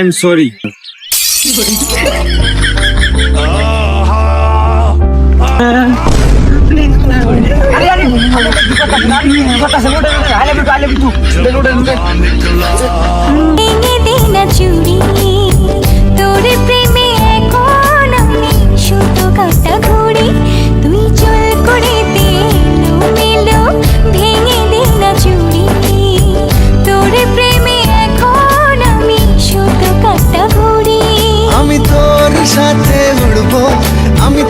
Am sorry. ভেঙে দে না চুড়ি তোর প্রেমে এখন আমি সুতো কাটা ঘুড়ি তুই চল করে দে মেলো ভেঙে দে না চুড়ি তোর প্রেমে এখন আমি সুতো কাটা ঘুড়ি আমি তোর সাথে উড়বো, আমি